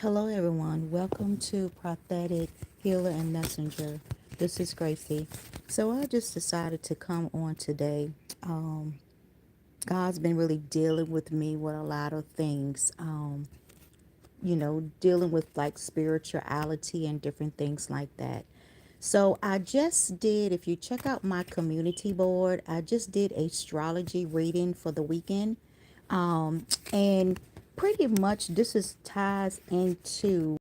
Hello, everyone. Welcome to Prophetic Healer and Messenger. This is Gracie. So, I just decided to come on today. Um, God's been really dealing with me with a lot of things, dealing with like spirituality and different things like that. So, I just did, if you check out my community board, I just did astrology reading for the weekend. And pretty much this is ties into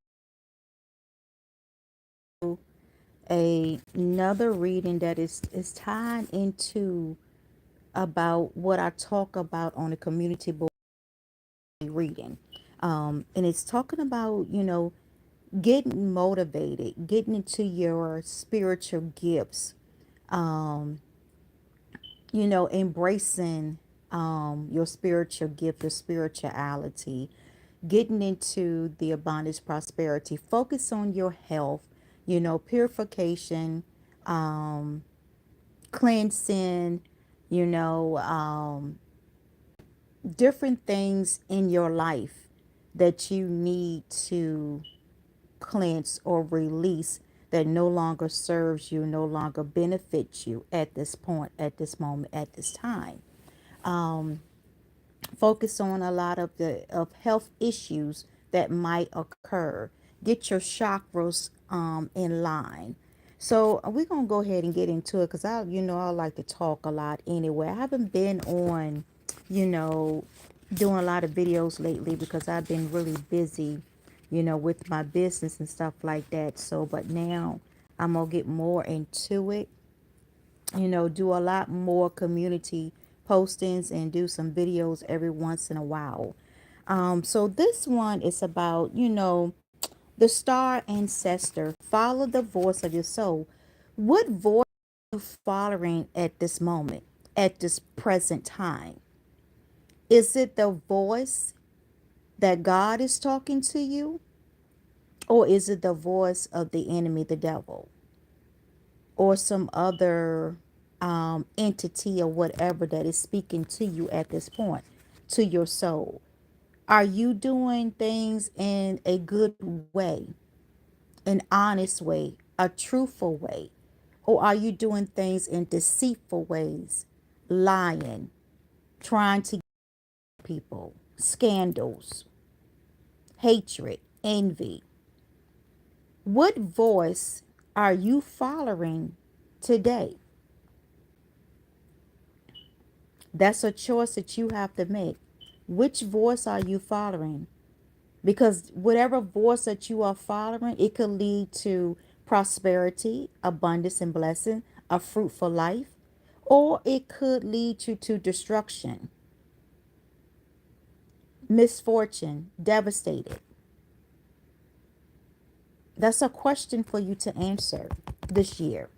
another reading that is tied into about what I talk about on the community board reading. And it's talking about, getting motivated, getting into your spiritual gifts, um, embracing your spiritual gift, your spirituality, getting into the abundance prosperity. Focus on your health, purification, um, cleansing, you know, um, different things in your life that you need to cleanse or release that no longer serves you, no longer benefits you at this point, at this moment, at this time. Um, Focus on a lot of the of health issues that might occur. Get your chakras in line. So we're gonna go ahead and get into it because I like to talk a lot anyway. I haven't been on, you know, doing a lot of videos lately because I've been really busy, with my business and stuff like that. So, but now I'm gonna get more into it, do a lot more community postings and do some videos every once in a while. So this one is about, the star ancestor. Follow the voice of your soul. What voice are you following at this moment, at this present time? Is it the voice that God is talking to you? Or is it the voice of the enemy, the devil? Or some other entity or whatever that is speaking to you at this point, to your soul? Are you doing things in a good way, an honest way, a truthful way? Or are you doing things in deceitful ways, lying, trying to get people, scandals, hatred, envy? What voice are you following today? That's a choice that you have to make. Which voice are you following? Because whatever voice that you are following, it could lead to prosperity, abundance, and blessing, a fruitful life, or it could lead you to destruction, misfortune, devastated. That's a question for you to answer this year.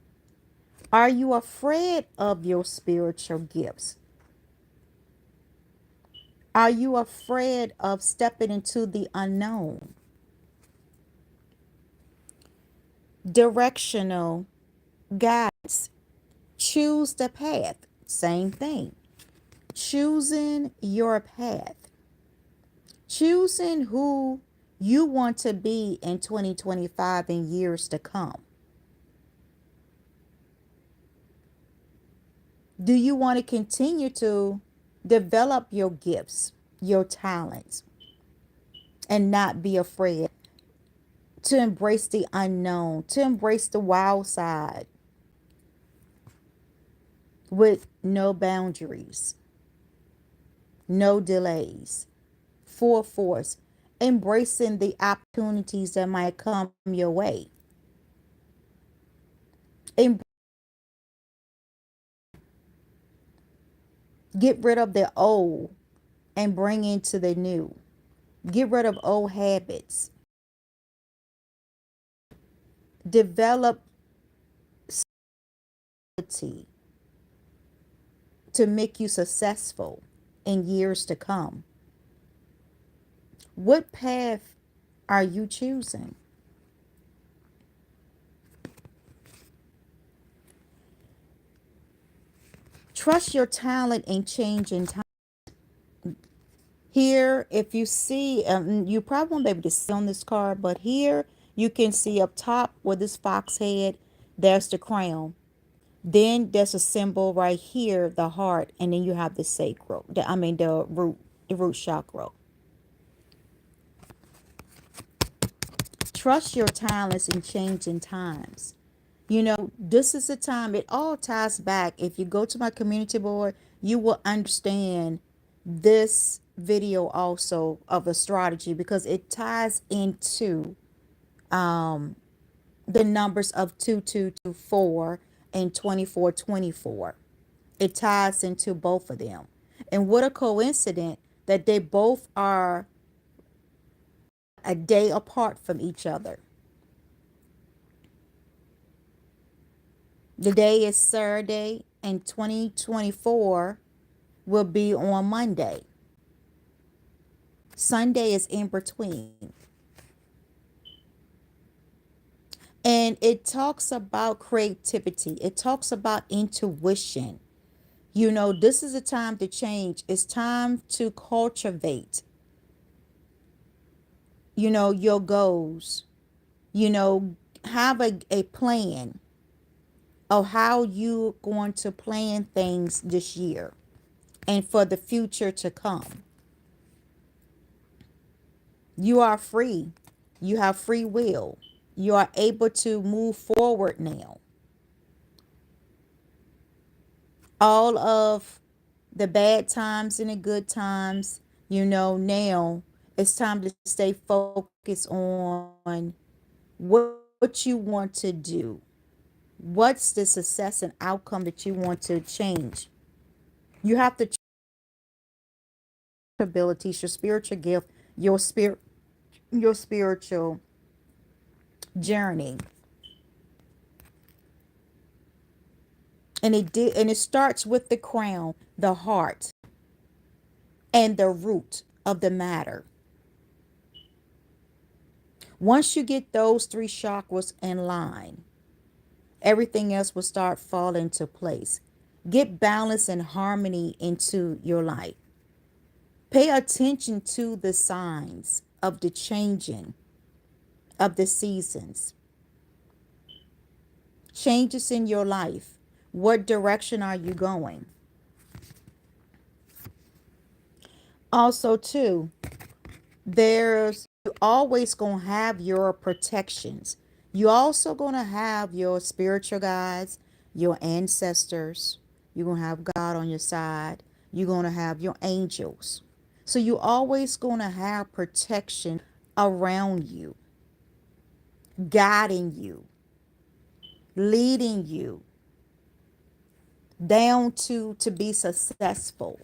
Are you afraid of your spiritual gifts? Are you afraid of stepping into the unknown? Directional guides. Choose the path. Same thing. Choosing your path. Choosing who you want to be in 2025 and years to come. Do you want to continue to develop your gifts, your talents, and not be afraid to embrace the unknown, to embrace the wild side with no boundaries, no delays, full force, embracing the opportunities that might come your way? And get rid of the old and bring into the new. Get rid of old habits. Develop ability to make you successful in years to come. What path are you choosing? Trust your talent and change in time. Here, if you see, you probably won't be able to see on this card, but here you can see up top where this fox head, there's the crown. Then there's a symbol right here, the heart, and then you have the sacral. The root chakra. Trust your talents in changing times. This is the time. It all ties back. If you go to my community board, you will understand this video also of astrology because it ties into the numbers of 2224 and 2424. It ties into both of them. And what a coincidence that they both are a day apart from each other. The day is Saturday and 2024 will be on Monday. Sunday is in between. And it talks about creativity. It talks about intuition. This is a time to change. It's time to cultivate, your goals. Have a plan of how you're going to plan things this year and for the future to come. You are free. You have free will. You are able to move forward now. All of the bad times and the good times, now it's time to stay focused on what you want to do. What's the success and outcome that you want to change? You have to abilities, your spiritual gift, your spiritual journey. And it starts with the crown, the heart, and the root of the matter. Once you get those three chakras in line, everything else will start falling into place. Get balance and harmony into your life. Pay attention to the signs of the changing of the seasons. Changes in your life. What direction are you going? Also, too, you always gonna have your protections. You also gonna have your spiritual guides, your ancestors. You're gonna have God on your side. You're gonna have your angels. So you always gonna have protection around you, guiding you, leading you down to be successful.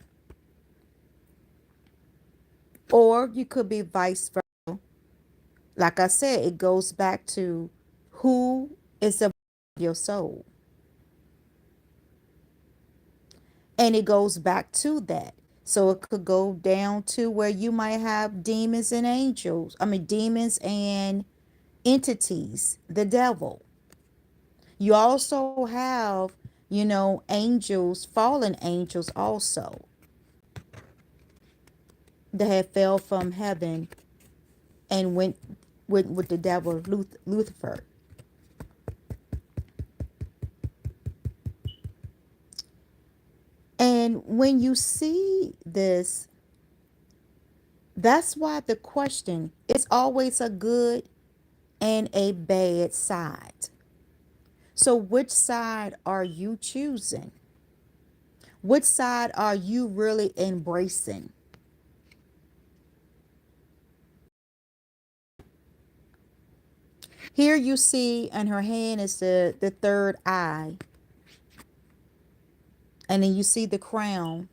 Or you could be vice versa. Like I said, it goes back to who is of your soul. And it goes back to that. So it could go down to where you might have demons and angels. Demons and entities, the devil. You also have, angels, fallen angels also, that had fell from heaven and went with the devil, Lucifer. And when you see this, that's why the question is always a good and a bad side. So which side are you choosing? Which side are you really embracing? Here you see in her hand is the third eye. And then you see the crown.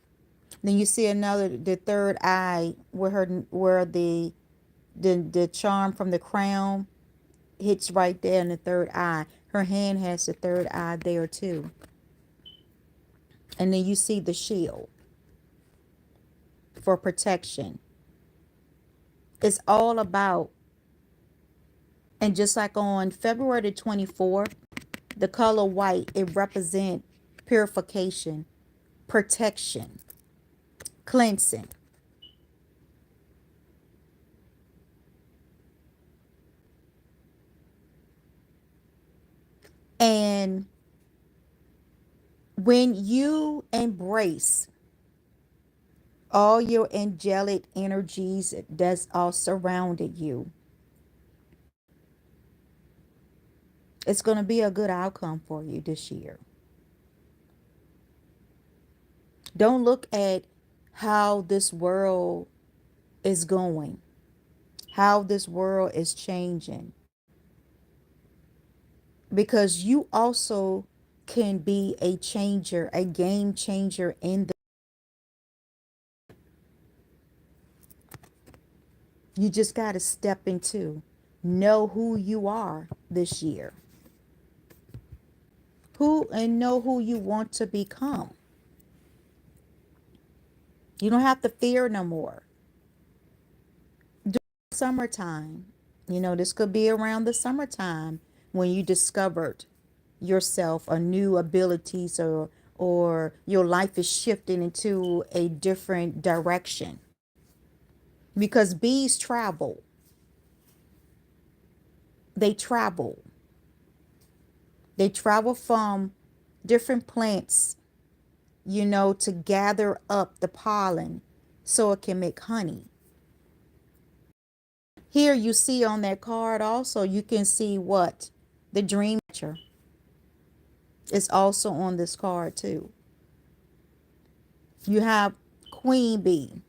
Then you see the third eye where the charm from the crown hits right there in the third eye. Her hand has the third eye there too. And then you see the shield for protection. It's all about, and just like on February the 24th, the color white, it represents purification, protection, cleansing. And when you embrace all your angelic energies that's all surrounded you, it's going to be a good outcome for you this year. Don't look at how this world is going, how this world is changing, because you also can be a changer, a game changer in the. You just got to step into, know who you are this year, who and know who you want to become. You don't have to fear no more. During summertime, this could be around the summertime when you discovered yourself or new abilities, or your life is shifting into a different direction, because bees travel. They travel. They travel from different plants, to gather up the pollen so it can make honey. Here you see on that card also, you can see what? The dream catcher is also on this card too. You have queen bee.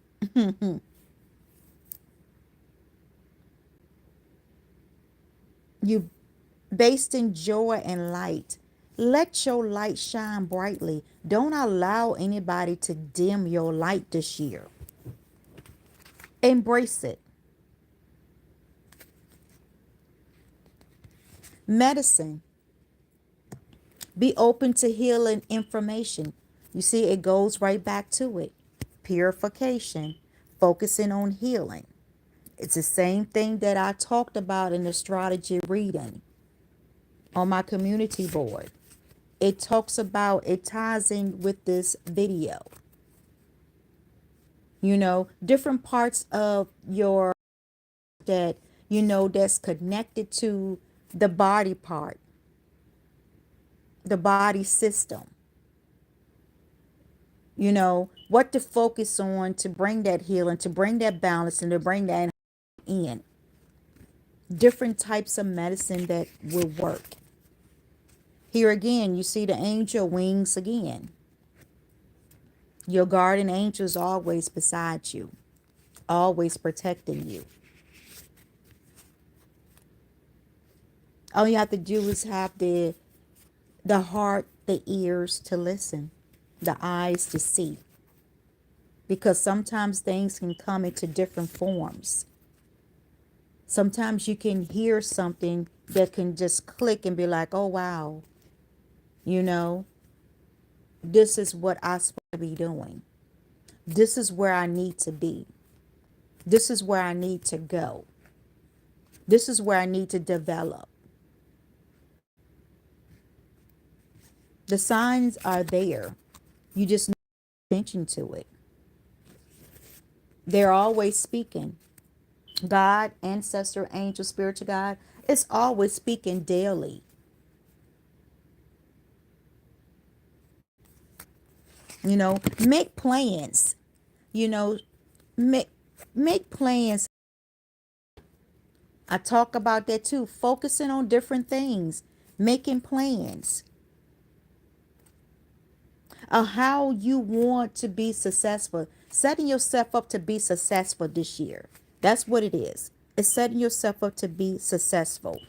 You based in joy and light. Let your light shine brightly. Don't allow anybody to dim your light this year. Embrace it. Medicine. Be open to healing information. You see, it goes right back to it. Purification, focusing on healing. It's the same thing that I talked about in the strategy reading on my community board. It talks about, it ties in with this video. Different parts of your that that's connected to the body part, the body system. What to focus on to bring that healing, to bring that balance, and to bring that in. Different types of medicine that will work. Here again, you see the angel wings again. Your guardian angel is always beside you, always protecting you. All you have to do is have the heart, the ears to listen, the eyes to see. Because sometimes things can come into different forms. Sometimes you can hear something that can just click and be like, oh, wow, this is what I'm supposed to be doing. This is where I need to be. This is where I need to go. This is where I need to develop. The signs are there. You just need to pay attention to it. They're always speaking. God, ancestor, angel, spiritual God, it's always speaking daily. Make plans. You know, make plans. I talk about that too. Focusing on different things, making plans of how you want to be successful, setting yourself up to be successful this year. That's what it is. It's setting yourself up to be successful.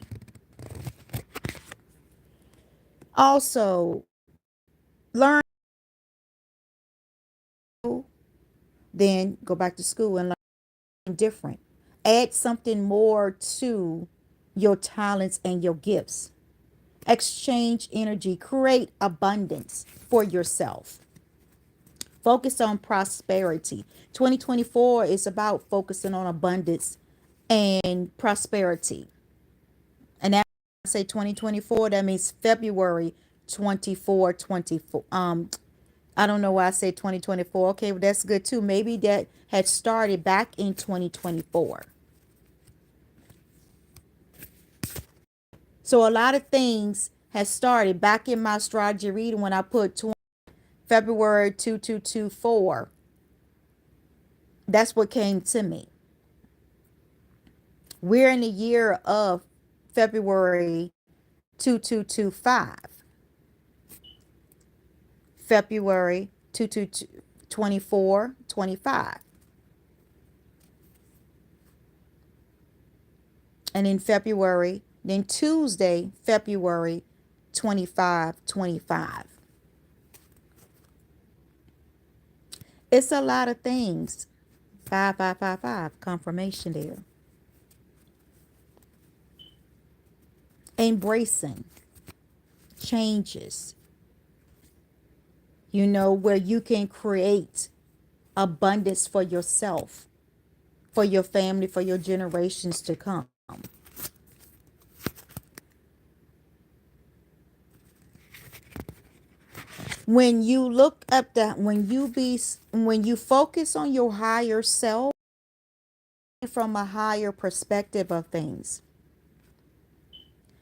Also, learn, then go back to school and learn different. Add something more to your talents and your gifts. Exchange energy, create abundance for yourself. Focus on prosperity. 2024 is about focusing on abundance and prosperity. And that, I say 2024, that means February 24, 24. I don't know why I say 2024. Okay, well, that's good too. Maybe that had started back in 2024. So a lot of things has started. Back in my astrology reading, when I put February 2224, that's what came to me. We're in the year of February 2225. February 2224 25. And in February, then Tuesday, February 25. It's a lot of things. 5555, confirmation there. Embracing changes, where you can create abundance for yourself, for your family, for your generations to come. When you look up that, when you focus on your higher self from a higher perspective of things,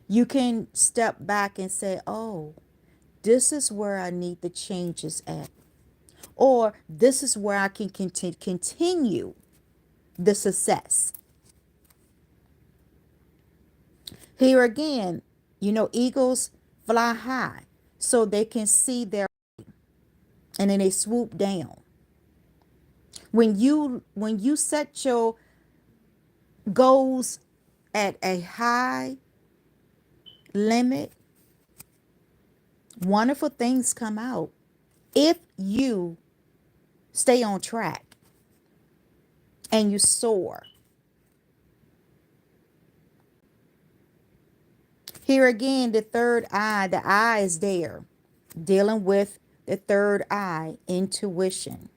you can step back and say, oh, this is where I need the changes at. Or this is where I can continue the success. Here again, eagles fly high so they can see their, and then they swoop down. When you set your goals at a high limit, wonderful things come out if you stay on track and you soar. Here again, the third eye, the eye is there, dealing with the third eye, intuitive.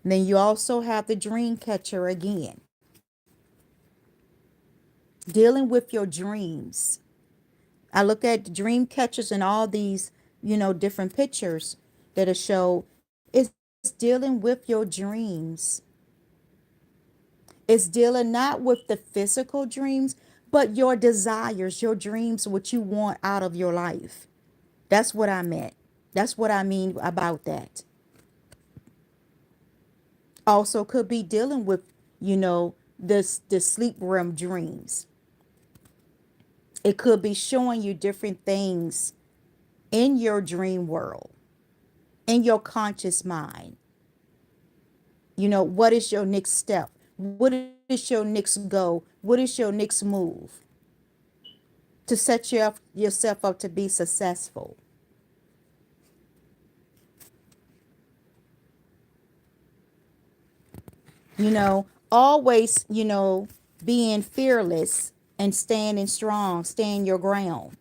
And then you also have the dream catcher again, dealing with your dreams. I look at the dream catchers and all these, different pictures that are show. It's dealing with your dreams. It's dealing not with the physical dreams, but your desires, your dreams, what you want out of your life. That's what I meant. That's what I mean about that. Also could be dealing with, the sleep realm dreams. It could be showing you different things in your dream world, in your conscious mind. What is your next step? What is your next goal? What is your next move to set yourself up to be successful? Always, being fearless and standing strong, stand your ground.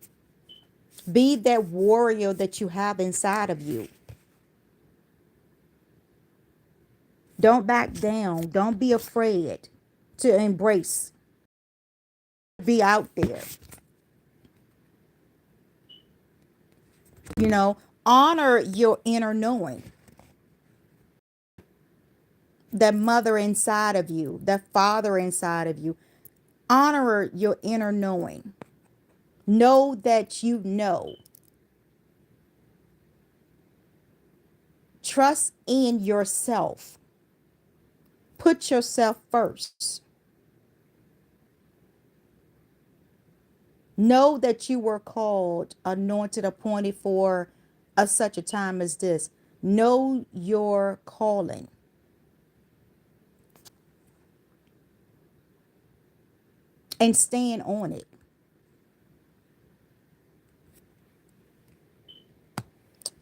Be that warrior that you have inside of you. Don't back down. Don't be afraid to embrace. Be out there. Honor your inner knowing. That mother inside of you, that father inside of you. Honor your inner knowing. Know that you know. Trust in yourself. Put yourself first. Know that you were called, anointed, appointed for such a time as this. Know your calling. And stand on it.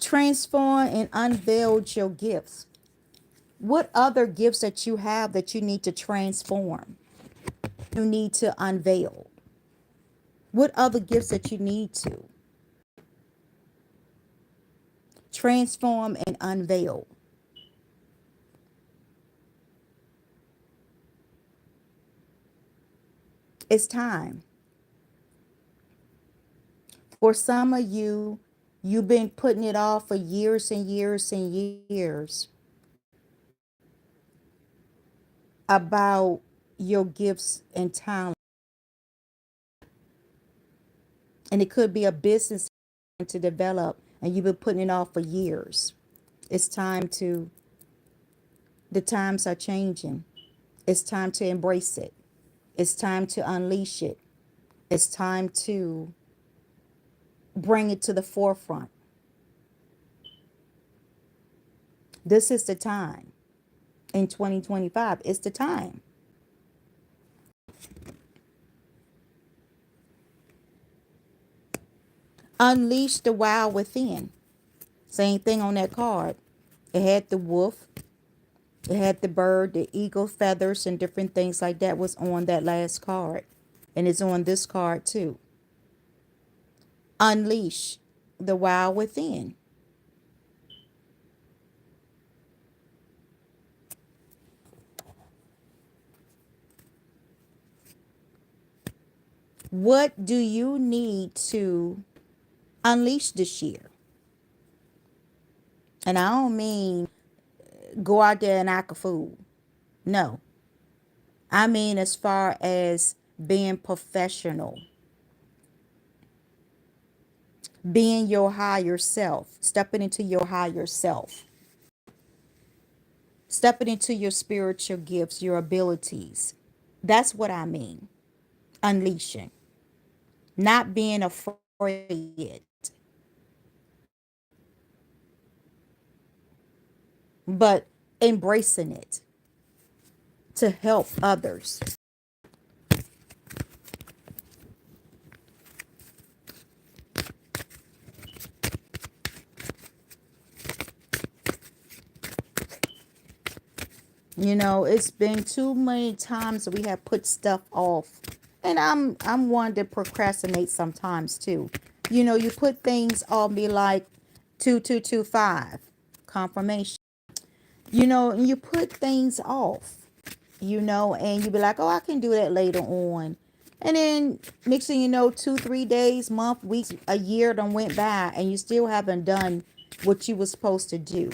Transform and unveil your gifts. What other gifts that you have that you need to transform? You need to unveil. What other gifts that you need to transform and unveil? It's time. For some of you, you've been putting it off for years and years and years about your gifts and talent. And it could be a business to develop and you've been putting it off for years. It's time to, the times are changing. It's time to embrace it. It's time to unleash it. It's time to bring it to the forefront. This is the time. In 2025, it's the time. Unleash the wild within. Same thing on that card. It had the wolf, it had the bird, the eagle feathers, and different things like that was on that last card. And it's on this card too. Unleash the wild within. What do you need to unleash this year? And I don't mean go out there and act a fool. No. I mean as far as being professional, being your higher self, stepping into your higher self, stepping into your spiritual gifts, your abilities. That's what I mean. Unleashing, not being afraid, but embracing it to help others. You know, it's been too many times that we have put stuff off. And I'm one to procrastinate sometimes too. You know, you put things on, be like 2225 confirmation. You know, and you put things off, you know, and you be like, oh, I can do that later on. And then next thing you know, 2, 3 days, month, weeks, a year done went by and you still haven't done what you were supposed to do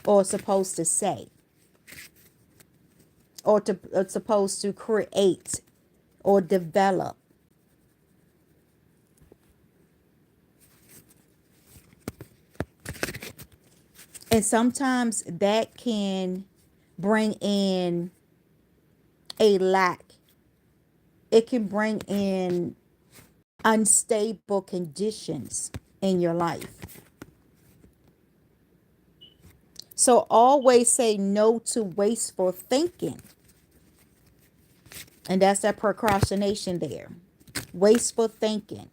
or supposed to say or supposed to create or develop. And sometimes that can bring in a lack. It can bring in unstable conditions in your life. So always say no to wasteful thinking. And that's that procrastination there. Wasteful thinking.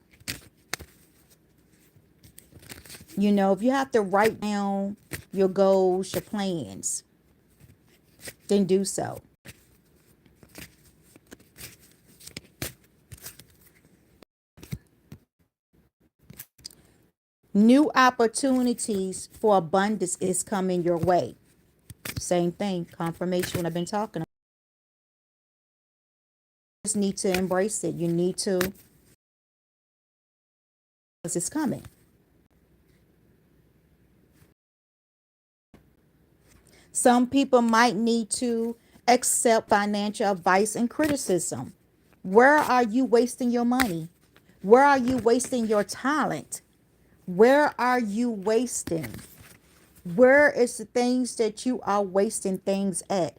You know, if you have to write down your goals, your plans, then do so. New opportunities for abundance is coming your way. Same thing, confirmation what I've been talking about. You just need to embrace it. You need to, because it's coming. Some people might need to accept financial advice and criticism. Where are you wasting your money? Where are you wasting your talent? Where are you wasting? Where is the things that you are wasting things at?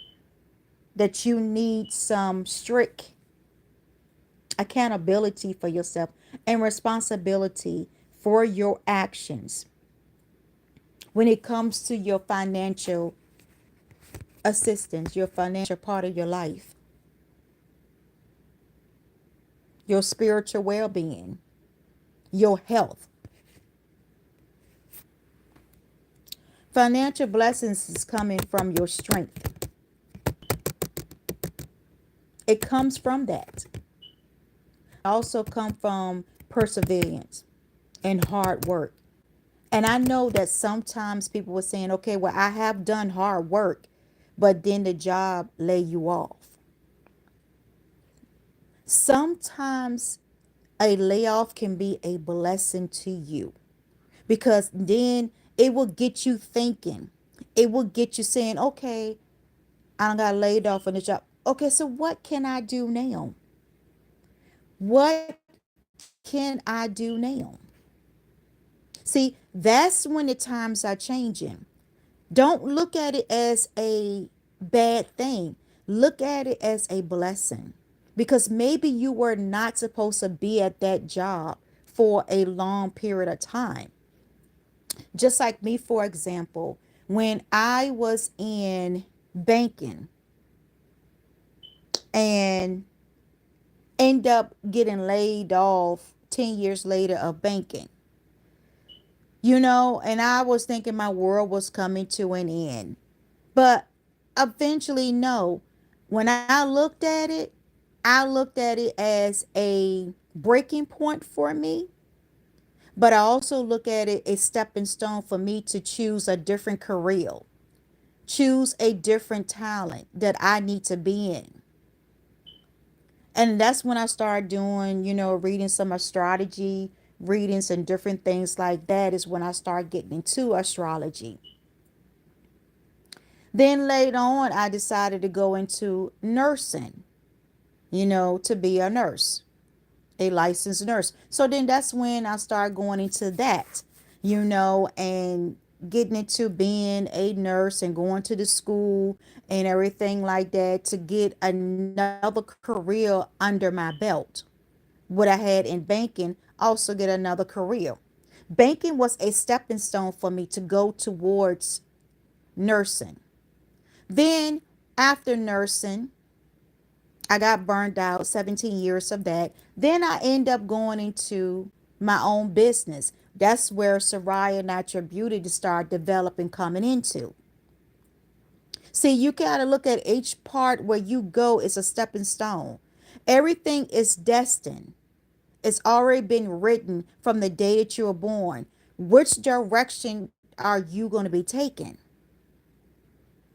That you need some strict accountability for yourself and responsibility for your actions when it comes to your financial assistance, your financial part of your life, your spiritual well-being, your health. Financial blessings is coming from your strength. It comes from that. Also come from perseverance and hard work. And I know that sometimes people were saying, okay, well, I have done hard work, but then the job lay you off. Sometimes a layoff can be a blessing to you because then it will get you thinking. It will get you saying, okay, I got laid off on the job. Okay, so what can I do now? What can I do now? See, that's when the times are changing. Don't look at it as a bad thing. Look at it as a blessing. Because maybe you were not supposed to be at that job for a long period of time. Just like me, for example, when I was in banking and end up getting laid off 10 years later of banking, and I was thinking my world was coming to an end. But eventually, no. When I looked at it as a breaking point for me, but I also look at it a stepping stone for me to choose a different career, choose a different talent that I need to be in. And that's when I started doing, reading some astrology readings and different things like that is when I started getting into astrology. Then later on, I decided to go into nursing, to be a nurse, a licensed nurse. So then that's when I started going into that, and getting into being a nurse and going to the school and everything like that to get another career under my belt. What I had in banking, also get another career. Banking was a stepping stone for me to go towards nursing. Then after nursing, I got burned out, 17 years of that. Then I end up going into my own business. That's where Soraya Natural Beauty to start developing coming into. See, you got to look at each part where you go is a stepping stone. Everything is destined. It's already been written from the day that you were born. Which direction are you going to be taking?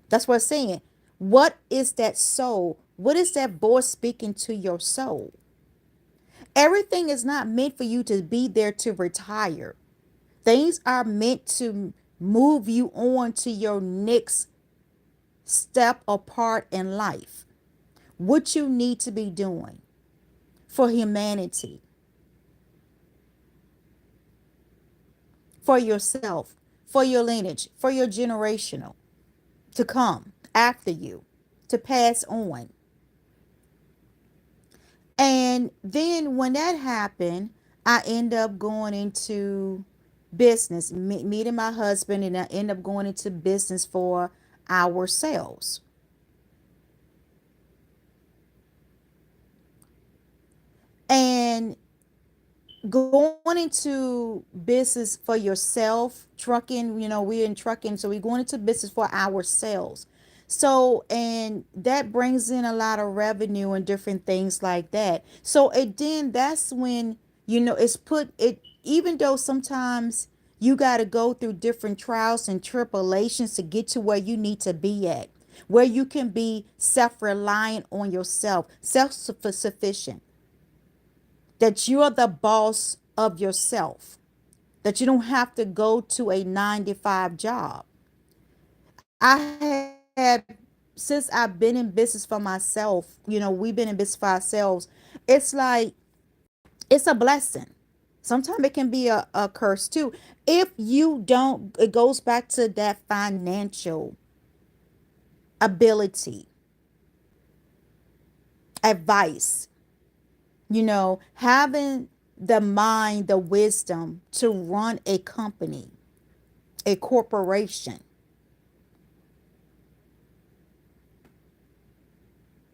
That's what I'm saying. What is that soul? What is that voice speaking to your soul? Everything is not meant for you to be there to retire. Things are meant to move you on to your next step or part in life. What you need to be doing for humanity, for yourself, for your lineage, for your generational to come after you, to pass on. And then when that happened, I end up going into business, meeting my husband, and I end up going into business for ourselves. And going into business for yourself, trucking, we're in trucking, so we're going into business for ourselves. So, and that brings in a lot of revenue and different things like that. So, it then that's when, it's put it, even though sometimes you got to go through different trials and tribulations to get to where you need to be at, where you can be self reliant on yourself, self sufficient, that you're the boss of yourself, that you don't have to go to a 9 to 5 job. I have, since I've been in business for myself, we've been in business for ourselves. It's like, it's a blessing. Sometimes it can be a curse too. If you don't, it goes back to that financial ability, advice, having the mind, the wisdom to run a company, a corporation.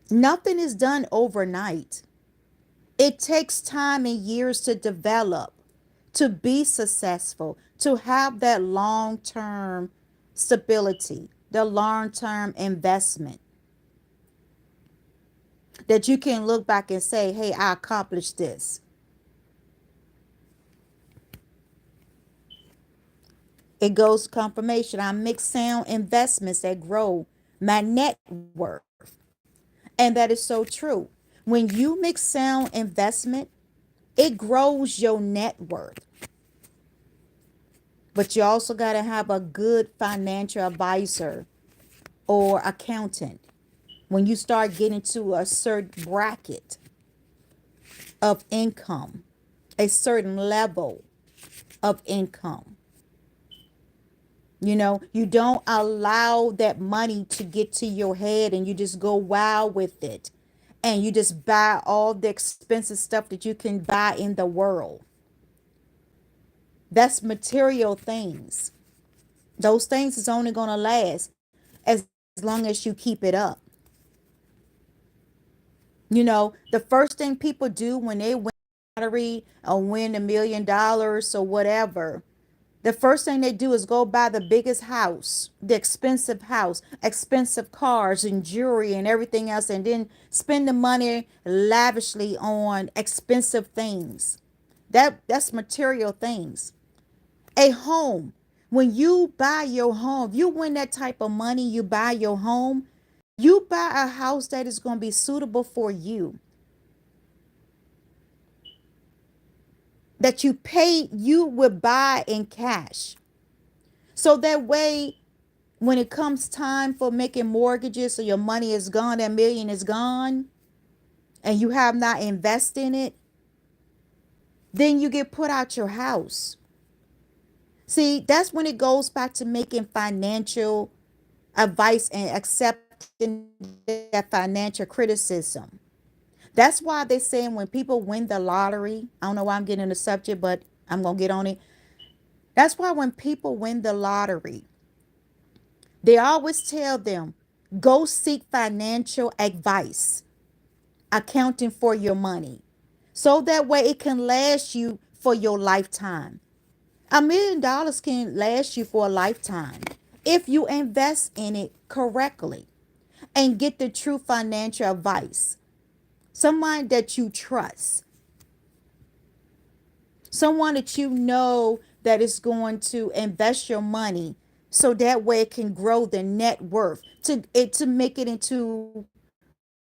Nothing is done overnight. It takes time and years to develop, to be successful, to have that long term stability, the long term investment that you can look back and say, hey, I accomplished this. It goes confirmation. I make sound investments that grow my net worth. And that is so true. When you make sound investment, it grows your net worth. But you also got to have a good financial advisor or accountant when you start getting to a certain bracket of income. a certain level of income. You know, you don't allow that money to get to your head and you just go wild with it. And you just buy all the expensive stuff that you can buy in the world. That's material things. Those things is only going to last as long as you keep it up. You know, the first thing people do when they win the lottery or win $1 million or whatever, the first thing they do is go buy the biggest house, expensive cars and jewelry and everything else, and then spend the money lavishly on expensive things. That's material things. A home. When you buy your home, you win that type of money, you buy your home, you buy a house that is going to be suitable for you. That you would buy in cash. So that way, when it comes time for making mortgages, so your money is gone, that million is gone, and you have not invested in it, then you get put out your house. See, that's when it goes back to making financial advice and accepting that financial criticism. That's why they're saying when people win the lottery, I don't know why I'm getting on the subject, but I'm going to get on it. That's why when people win the lottery, they always tell them, go seek financial advice, accounting for your money. So that way it can last you for your lifetime. $1 million can last you for a lifetime if you invest in it correctly and get the true financial advice. Someone that you trust, someone that you know that is going to invest your money so that way it can grow the net worth to make it into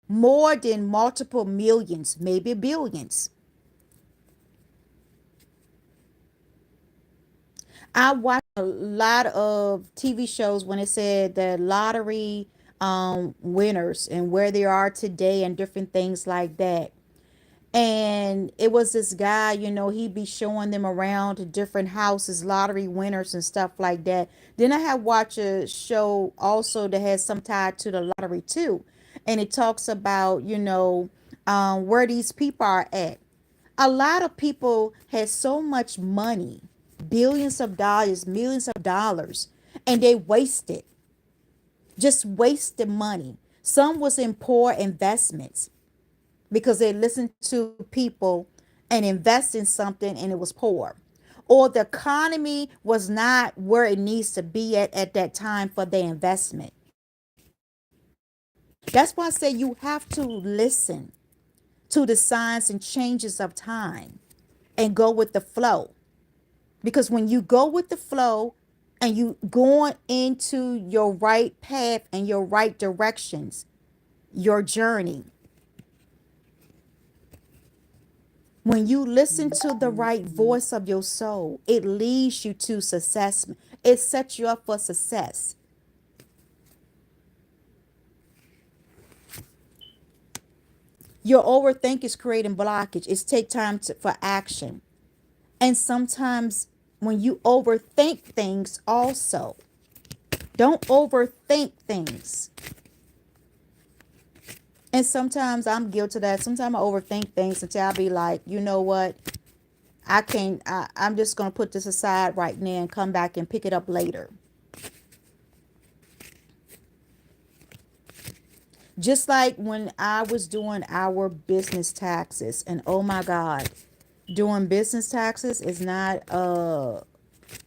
more than multiple millions, maybe billions. I watched a lot of TV shows when it said the lottery winners and where they are today and different things like that. And it was this guy, you know, he'd be showing them around to different houses, lottery winners and stuff like that. Then I have watched a show also that has some tied to the lottery too. And it talks about, where these people are at. A lot of people had so much money, billions of dollars, millions of dollars, and they wasted, just wasted money. Some was in poor investments because they listened to people and invest in something and it was poor. Or the economy was not where it needs to be at that time for the investment. That's why I say you have to listen to the signs and changes of time and go with the flow. Because when you go with the flow and you going into your right path and your right directions, your journey, when you listen to the right voice of your soul, it leads you to success. It sets you up for success. Your overthink is creating blockage. It's take time for action. And sometimes when you overthink things also, don't overthink things. And sometimes I'm guilty of that. Sometimes I overthink things until I be like, you know what? I'm just going to put this aside right now and come back and pick it up later. Just like when I was doing our business taxes, and oh my God, doing business taxes is not a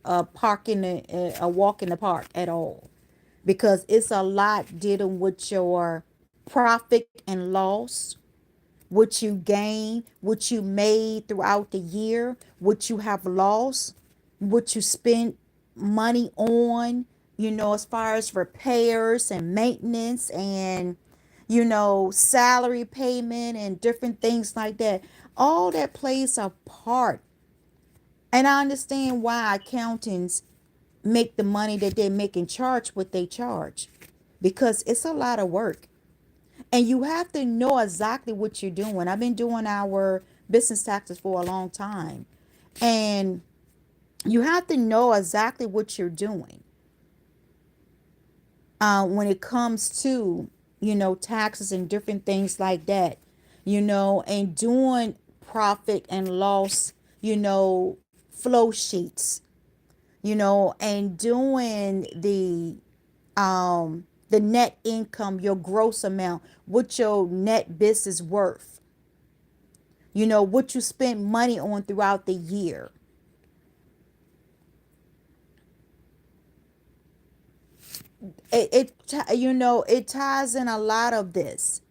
walk in the park at all, because it's a lot dealing with your profit and loss, what you gain, what you made throughout the year, what you have lost, what you spent money on, as far as repairs and maintenance and, salary payment and different things like that. All that plays a part. And I understand why accountants make the money that they make and charge what they charge, because it's a lot of work. And you have to know exactly what you're doing. I've been doing our business taxes for a long time. And you have to know exactly what you're doing when it comes to, taxes and different things like that, and doing profit and loss, flow sheets, and doing the net income, your gross amount, what your net business worth, what you spent money on throughout the year. It ties in a lot of this.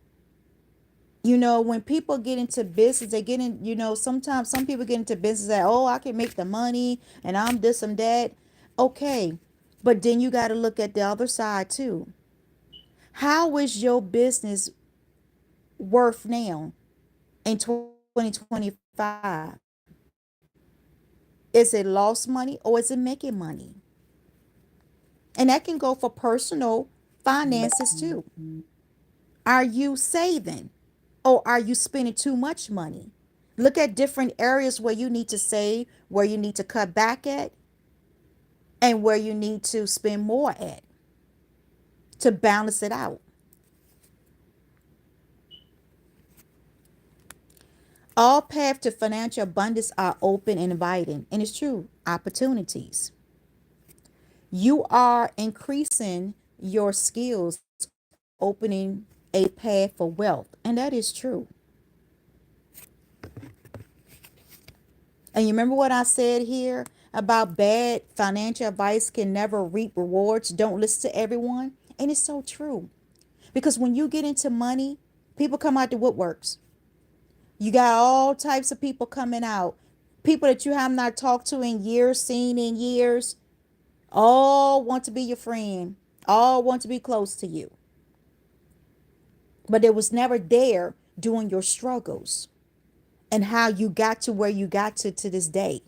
When people get into business, they get in, sometimes some people get into business that, oh, I can make the money and I'm this and that. Okay. But then you got to look at the other side too. How is your business worth now in 2025? Is it lost money or is it making money? And that can go for personal finances too. Are you saving or are you spending too much money? Look at different areas where you need to save, where you need to cut back at, and where you need to spend more at to balance it out. All paths to financial abundance are open and inviting, and it's true, opportunities. You are increasing your skills, opening a path for wealth, and that is true. And you remember what I said here about bad financial advice can never reap rewards? Don't listen to everyone. And it's so true. Because when you get into money, people come out the woodworks. You got all types of people coming out. People that you have not talked to in years, seen in years, all want to be your friend, all want to be close to you. But it was never there during your struggles and how you got to where you got to this day.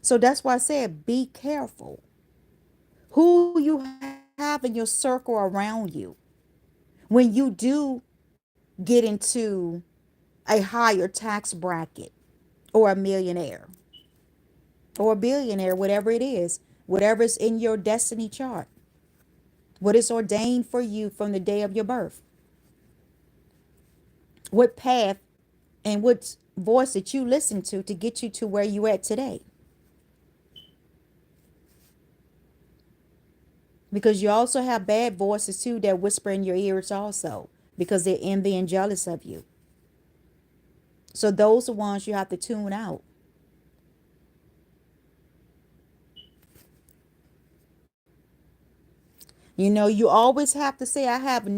So that's why I said be careful who you have in your circle around you. When you do get into a higher tax bracket or a millionaire or a billionaire, whatever it is, whatever's in your destiny chart, what is ordained for you from the day of your birth, what path and what voice that you listen to get you to where you at today. Because you also have bad voices too that whisper in your ears also because they're envy and jealous of you. So those are ones you have to tune out. You always have to say, I have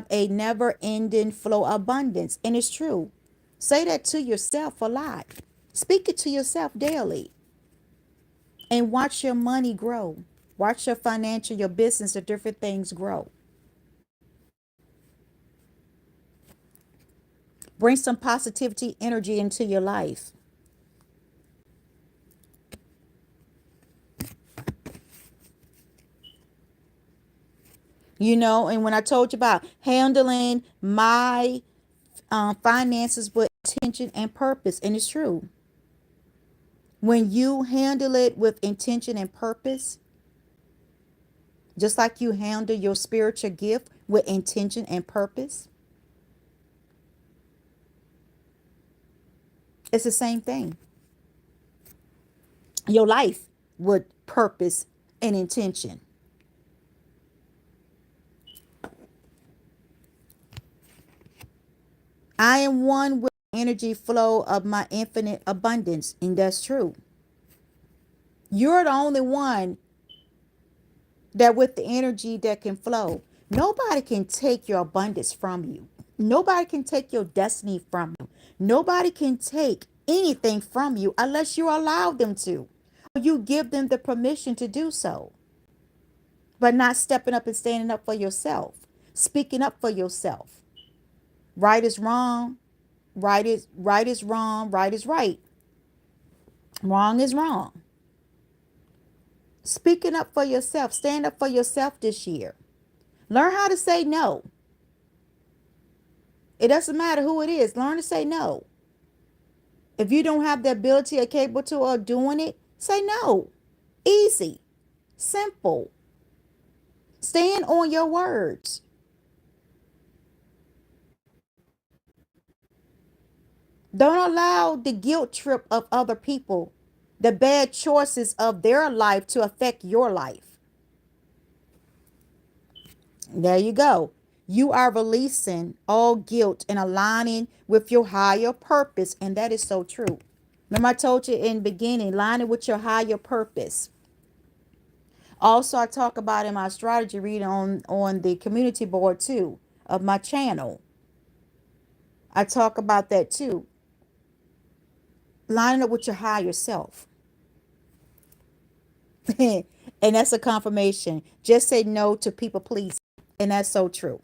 a never ending flow of abundance. And it's true. Say that to yourself a lot. Speak it to yourself daily and watch your money grow. Watch your financial, your business, or different things grow. Bring some positivity energy into your life. And when I told you about handling my finances with intention and purpose, and it's true. When you handle it with intention and purpose, just like you handle your spiritual gift with intention and purpose, it's the same thing. Your life with purpose and intention. I am one with the energy flow of my infinite abundance, and that's true. You're the only one that with the energy that can flow. Nobody can take your abundance from you. Nobody can take your destiny from you. Nobody can take anything from you unless you allow them to. Or you give them the permission to do so. But not stepping up and standing up for yourself. Speaking up for yourself. Right is wrong. Right is wrong. Right is right. Wrong is wrong. Speaking up for yourself. Stand up for yourself this year. Learn how to say no. It doesn't matter who it is. Learn to say no. If you don't have the ability or capable to of doing it, say no. Easy, simple. Stand on your words. Don't allow the guilt trip of other people, the bad choices of their life to affect your life. There you go. You are releasing all guilt and aligning with your higher purpose. And that is so true. Remember, I told you in the beginning, aligning with your higher purpose. Also, I talk about in my strategy reading on the community board too of my channel. I talk about that too. Lining up with your higher self. And that's a confirmation. Just say no to people pleasing. And that's so true.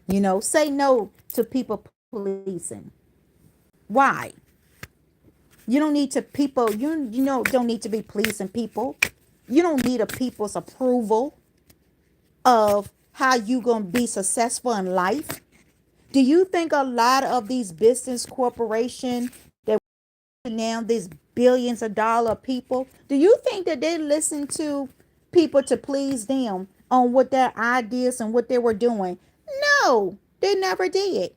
You know, say no to people pleasing. Why? You don't need to people, you know, don't need to be pleasing people. You don't need a people's approval of how you gonna be successful in life. Do you think a lot of these business corporation that now these billions of dollar people, do you think that they listen to people to please them on what their ideas and what they were doing? No, they never did.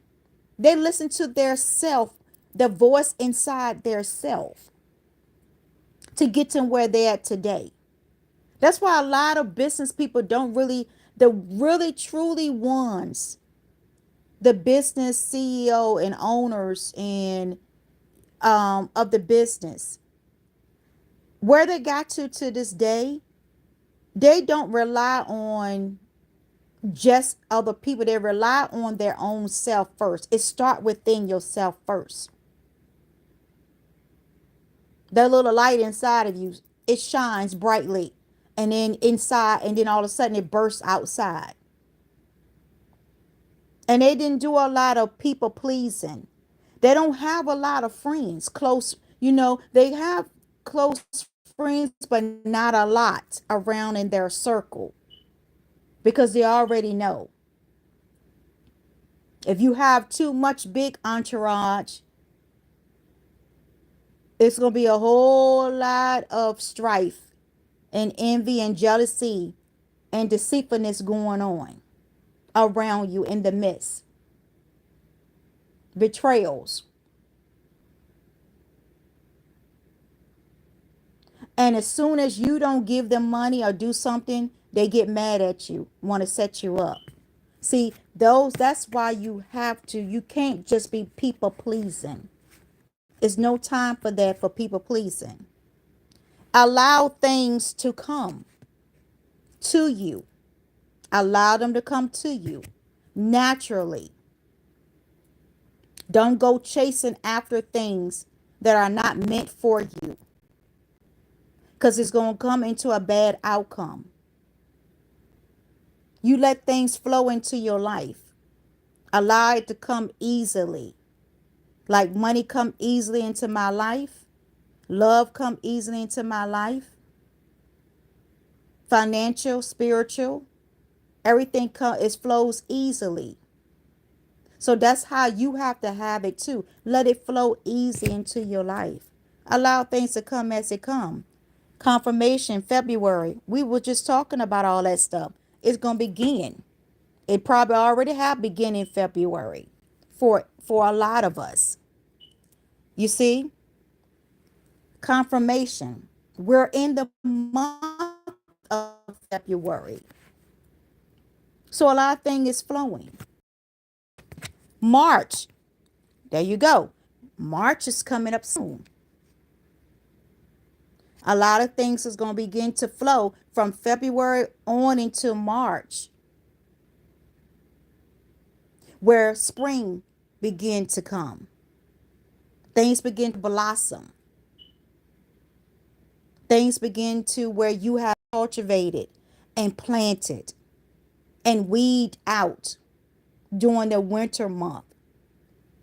They listened to their self, the voice inside their self to get to where they're at today. That's why a lot of business people don't really, the really truly ones, the business CEO and owners and of the business, where they got to this day, they don't rely on just other people. They rely on their own self first. It start within yourself first. That little light inside of you, it shines brightly, and then inside, and then all of a sudden it bursts outside. And they didn't do a lot of people pleasing. They don't have a lot of friends, close, you know, they have close friends, but not a lot around in their circle because they already know. If you have too much big entourage, it's going to be a whole lot of strife and envy and jealousy and deceitfulness going on around you in the midst. Betrayals. And as soon as you don't give them money or do something, they get mad at you, want to set you up. See, that's why you can't just be people pleasing. It's no time for that, for people pleasing. Allow things to come to you. Allow them to come to you naturally. Don't go chasing after things that are not meant for you, because it's going to come into a bad outcome. You let things flow into your life. Allow it to come easily. Like money come easily into my life. Love come easily into my life. Financial, spiritual, everything flows easily. So that's how you have to have it too. Let it flow easy into your life. Allow things to come as it come. Confirmation, February. We were just talking about all that stuff. It's going to begin. It probably already have begun in February for a lot of us. You see? Confirmation. We're in the month of February. So a lot of things is flowing. March. There you go. March is coming up soon. A lot of things is going to begin to flow from February on into March, where spring begin to come. Things begin to blossom. Things begin to where you have cultivated and planted and weed out during the winter month.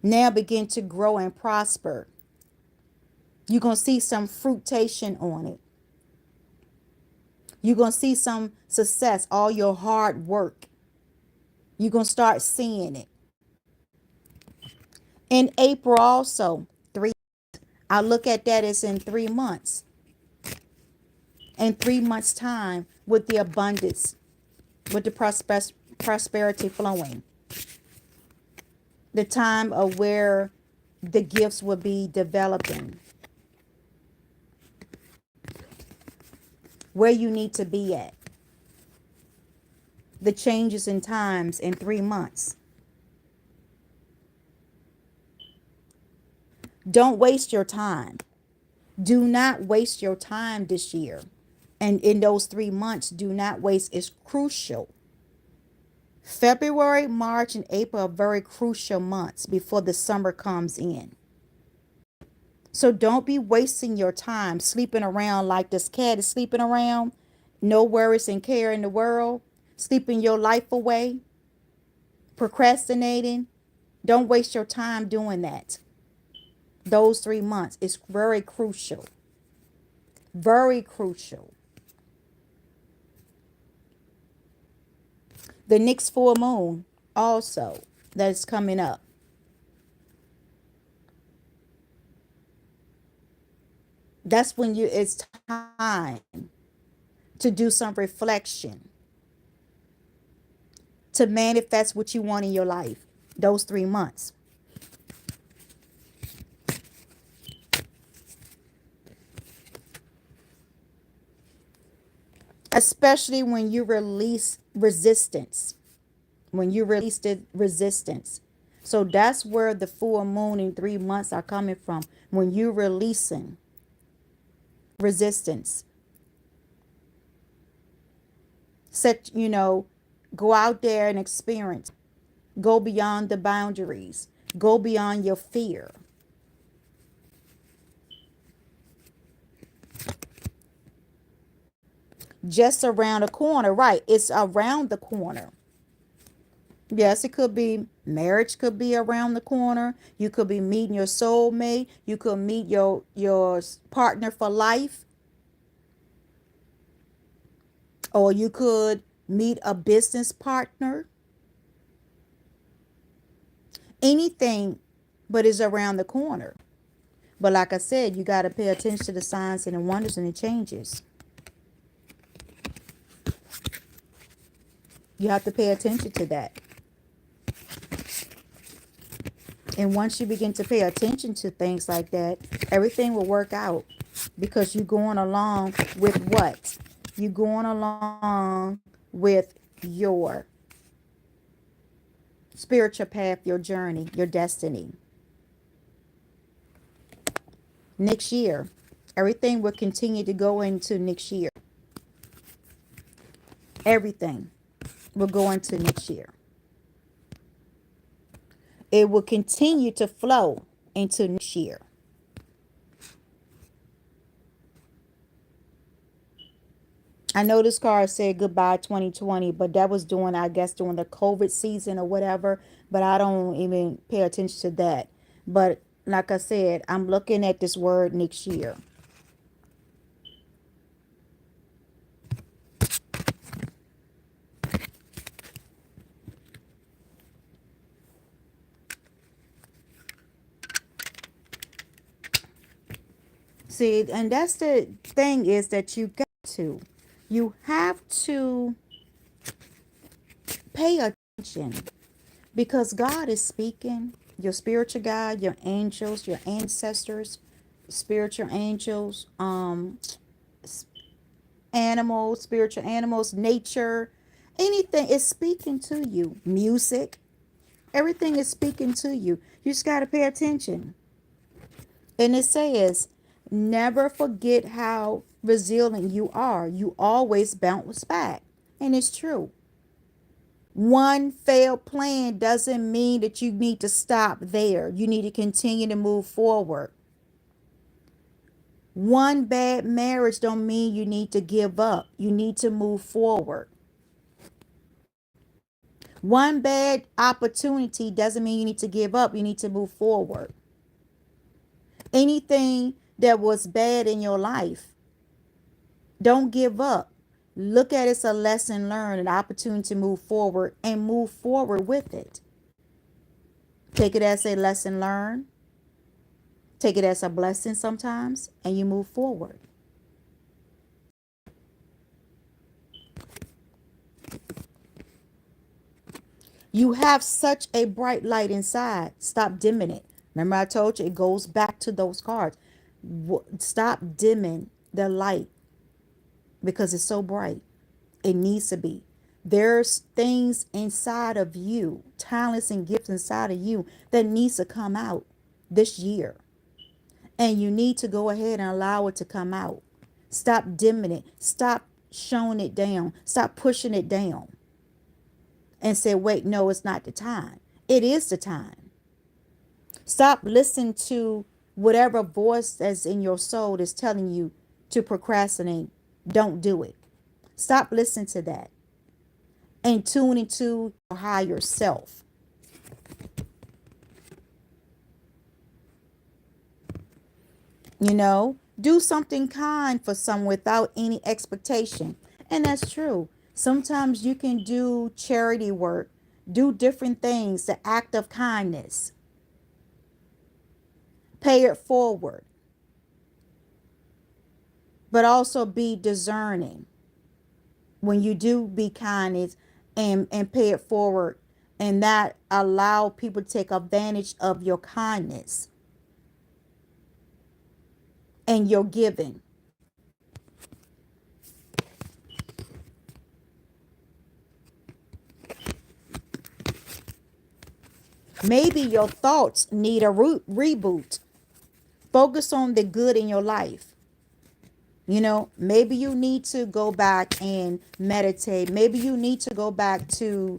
Now begin to grow and prosper. You're going to see some fruitation on it. You're going to see some success, all your hard work. You're going to start seeing it. In April also, 3. I look at that as in 3 months. In 3 months' time, with the abundance, with the prosperity flowing. The time of where the gifts will be developing. Where you need to be at. The changes in times in 3 months. Don't waste your time. Do not waste your time this year. And in those 3 months, do not waste. It's crucial. February, March, and April are very crucial months before the summer comes in. So don't be wasting your time sleeping around like this cat is sleeping around. No worries and care in the world. Sleeping your life away. Procrastinating. Don't waste your time doing that. Those 3 months is very crucial. Very crucial. The next full moon also that is coming up. That's when it's time to do some reflection, to manifest what you want in your life. Those 3 months. Especially when you release resistance. When you release the resistance. So that's where the full moon in 3 months are coming from. When you're releasing resistance. Set, go out there and experience. Go beyond the boundaries. Go beyond your fear. Just around the corner, right? It's around the corner. Yes, it could be marriage, could be around the corner. You could be meeting your soulmate. You could meet your partner for life. Or you could meet a business partner. Anything but is around the corner. But like I said, you got to pay attention to the signs and the wonders and the changes. You have to pay attention to that. And once you begin to pay attention to things like that, everything will work out. Because you're going along with what? You're going along with your spiritual path, your journey, your destiny. Next year, everything will continue to go into next year. Everything will go into next year. It will continue to flow into next year. I know this card said goodbye 2020, but that was during, I guess, during the COVID season or whatever. But I don't even pay attention to that. But like I said, I'm looking at this word next year. See, and that's the thing, is that you have to pay attention, because God is speaking. Your spiritual guide, your angels, your ancestors, spiritual angels, animals, spiritual animals, nature, anything is speaking to you. Music, everything is speaking to you. You just got to pay attention. And it says, never forget how resilient you are. You always bounce back. And it's true. One failed plan doesn't mean that you need to stop there. You need to continue to move forward. One bad marriage don't mean you need to give up. You need to move forward. One bad opportunity doesn't mean you need to give up. You need to move forward. Anything that was bad in your life, don't give up. Look at it as a lesson learned, an opportunity to move forward and move forward with it. Take it as a lesson learned. Take it as a blessing sometimes, and you move forward. You have such a bright light inside. Stop dimming it. Remember, I told you it goes back to those cards. Stop dimming the light because it's so bright. It needs to be. There's things inside of you, talents and gifts inside of you that needs to come out this year. And you need to go ahead and allow it to come out. Stop dimming it. Stop showing it down. Stop pushing it down. And say, wait, no, it's not the time. It is the time. Stop listening to whatever voice that's in your soul that's telling you to procrastinate. Don't do it. Stop listening to that and tune into your higher self. You know, do something kind for someone without any expectation. And that's true. Sometimes you can do charity work, do different things, the act of kindness. Pay it forward. But also be discerning when you do be kind and pay it forward, and that allow people to take advantage of your kindness and your giving. Maybe your thoughts need a reboot. Focus on the good in your life. You know, maybe you need to go back and meditate. Maybe you need to go back to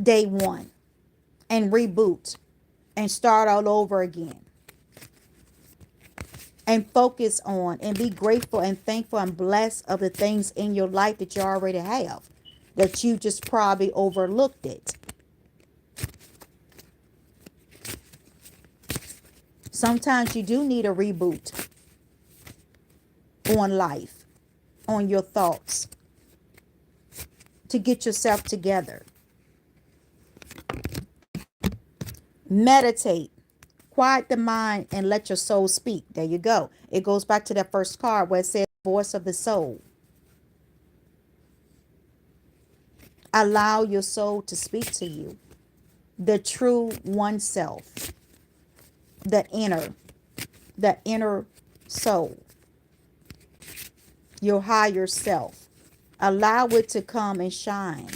day one and reboot and start all over again. And focus on and be grateful and thankful and blessed of the things in your life that you already have, that you just probably overlooked it. Sometimes you do need a reboot on life, on your thoughts, to get yourself together. Meditate. Quiet the mind and let your soul speak. There you go. It goes back to that first card where it says voice of the soul. Allow your soul to speak to you. The true oneself. The inner soul. Your higher self. Allow it to come and shine.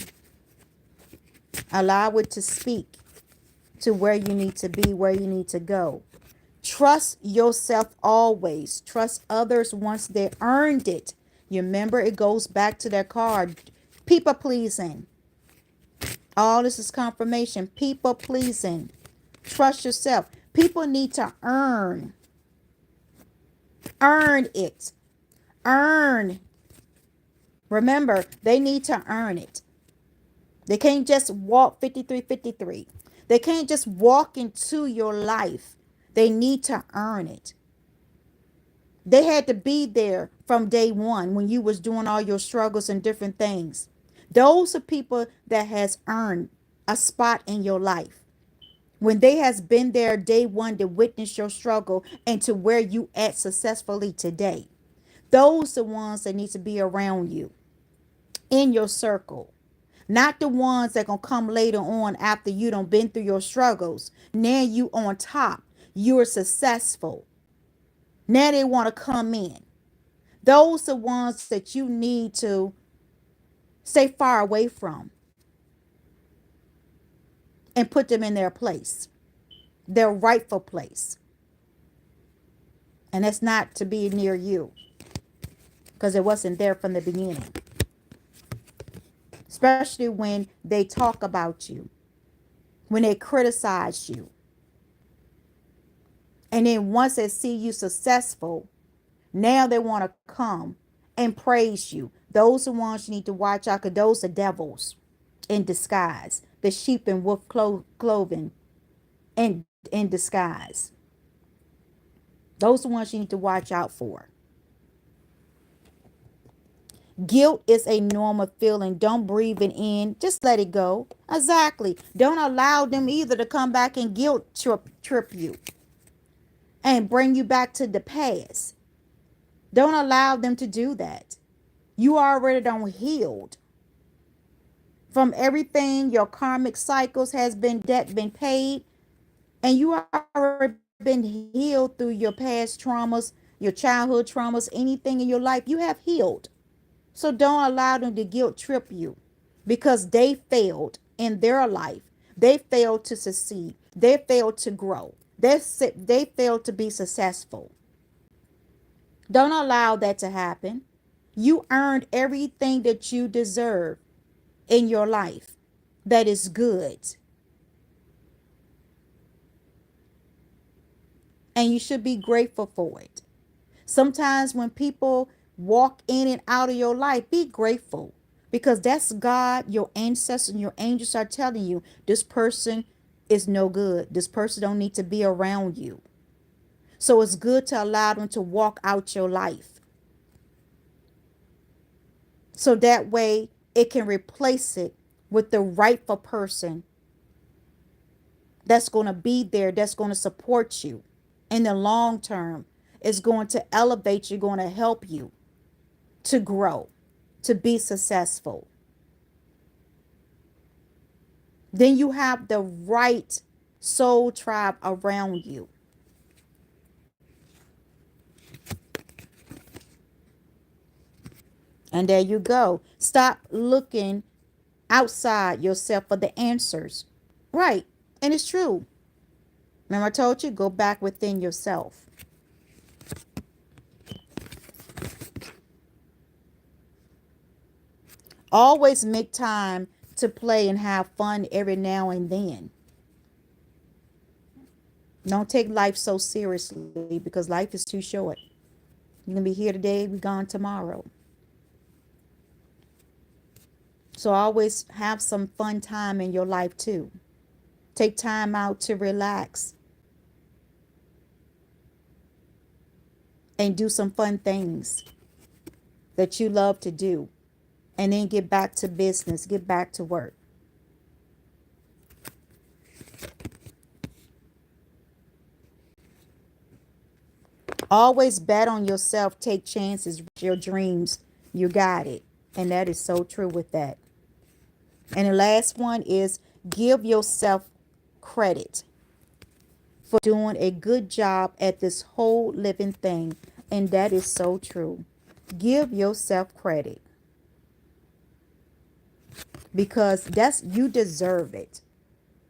Allow it to speak to where you need to be, where you need to go. Trust yourself always. Trust others once they earned it. You remember, it goes back to that card. People pleasing. All this is confirmation. People pleasing. Trust yourself. People need to earn. Earn it. Earn. Remember, they need to earn it. They can't just walk 5353. They can't just walk into your life. They need to earn it. They had to be there from day one when you was doing all your struggles and different things. Those are people that has earned a spot in your life. When they has been there day one to witness your struggle and to where you at successfully today. Those are the ones that need to be around you, in your circle. Not the ones that gonna come later on after you done been through your struggles. Now you on top. You're successful. Now they want to come in. Those are ones that you need to stay far away from and put them in their place, their rightful place. And that's not to be near you because it wasn't there from the beginning. Especially when they talk about you, when they criticize you. And then once they see you successful, now they want to come and praise you. Those are ones you need to watch out, because those are devils in disguise. The sheep in wolf clothing in disguise. Those are ones you need to watch out for. Guilt is a normal feeling. Don't breathe it in. Just let it go. Exactly. Don't allow them either to come back and guilt trip you and bring you back to the past. Don't allow them to do that. You already done healed from everything. Your karmic cycles has been debt been paid, and you already been healed through your past traumas, your childhood traumas, anything in your life. You have healed. So don't allow them to guilt trip you because they failed in their life. They failed to succeed. They failed to grow. They failed to be successful. Don't allow that to happen. You earned everything that you deserve in your life that is good. And you should be grateful for it. Sometimes when people walk in and out of your life, be grateful because that's God, your ancestors, and your angels are telling you this person is no good. This person don't need to be around you. So it's good to allow them to walk out your life. So that way it can replace it with the rightful person that's going to be there, that's going to support you in the long term, is going to elevate you, going to help you to grow, to be successful. Then you have the right soul tribe around you. And there you go. Stop looking outside yourself for the answers. Right. And it's true. Remember, I told you, go back within yourself. Always make time to play and have fun every now and then. Don't take life so seriously because life is too short. You're going to be here today, be gone tomorrow. So always have some fun time in your life too. Take time out to relax and do some fun things that you love to do. And then get back to business, get back to work. Always bet on yourself, take chances, your dreams. You got it. And that is so true with that. And the last one is give yourself credit for doing a good job at this whole living thing. And that is so true. Give yourself credit because that's you deserve it.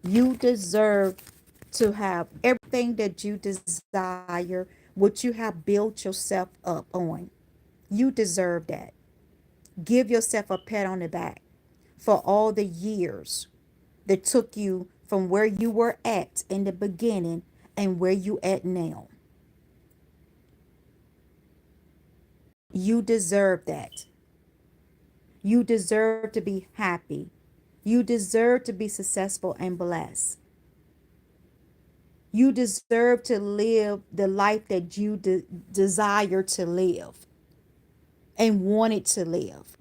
You deserve to have everything that you desire, what you have built yourself up on. You deserve that. Give yourself a pat on the back for all the years that took you from where you were at in the beginning and where you at now. You deserve that. You deserve to be happy. You deserve to be successful and blessed. You deserve to live the life that you desire to live and wanted to live.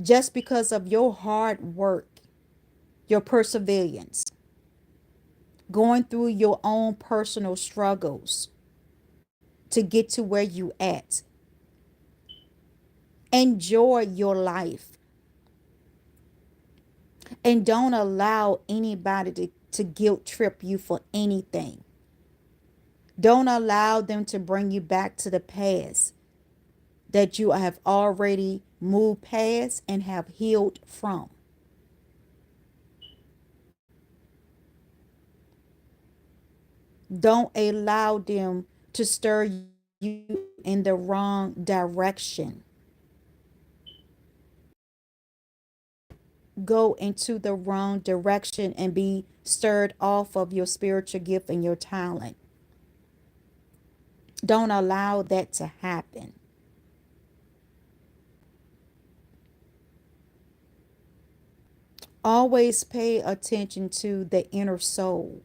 Just because of your hard work, your perseverance, going through your own personal struggles to get to where you at. Enjoy your life and don't allow anybody to guilt trip you for anything. Don't allow them to bring you back to the past that you have already moved past and have healed from. Don't allow them to stir you in the wrong direction. Go into the wrong direction and be stirred off of your spiritual gift and your talent. Don't allow that to happen. Always pay attention to the inner soul,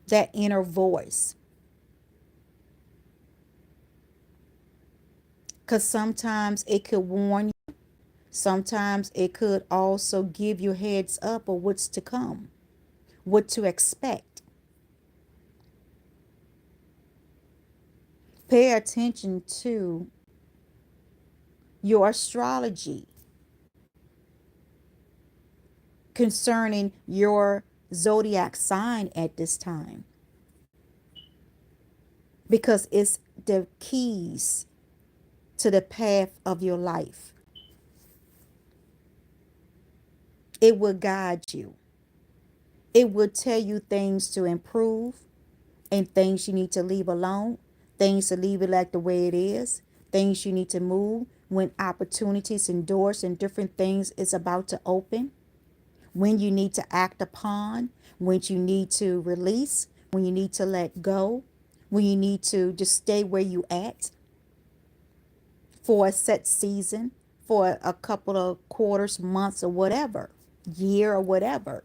that inner voice. Because sometimes it could warn you, sometimes it could also give you heads up of what's to come, what to expect. Pay attention to your astrology concerning your zodiac sign at this time, because it's the keys to the path of your life. It will guide you. It will tell you things to improve and things you need to leave alone, things to leave it like the way it is, things you need to move when opportunities and doors and different things is about to open, when you need to act upon, when you need to release, when you need to let go, when you need to just stay where you at for a set season, for a couple of quarters, months, or whatever, year or whatever.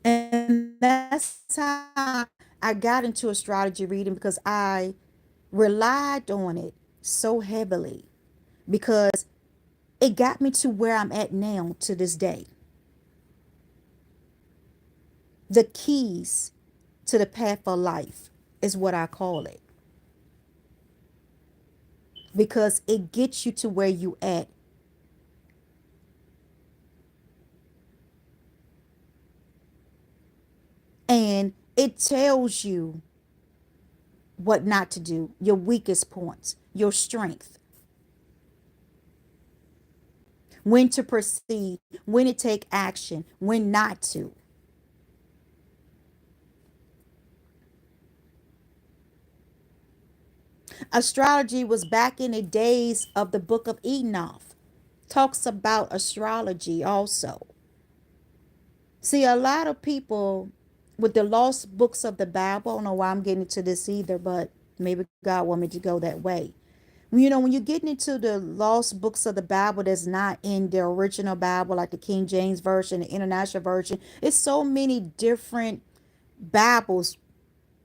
And that's how I got into astrology reading, because I relied on it so heavily, because it got me to where I'm at now to this day. The keys to the path of life is what I call it, because it gets you to where you at. And it tells you what not to do, your weakest points, your strength, when to proceed, when to take action, when not to. Astrology was back in the days of the book of Enoch. Talks about astrology also. See, a lot of people with the lost books of the Bible, I don't know why I'm getting into this either, but maybe God want me to go that way. You know, when you're getting into the lost books of the Bible that's not in the original Bible, like the King James Version, the International Version, it's so many different Bibles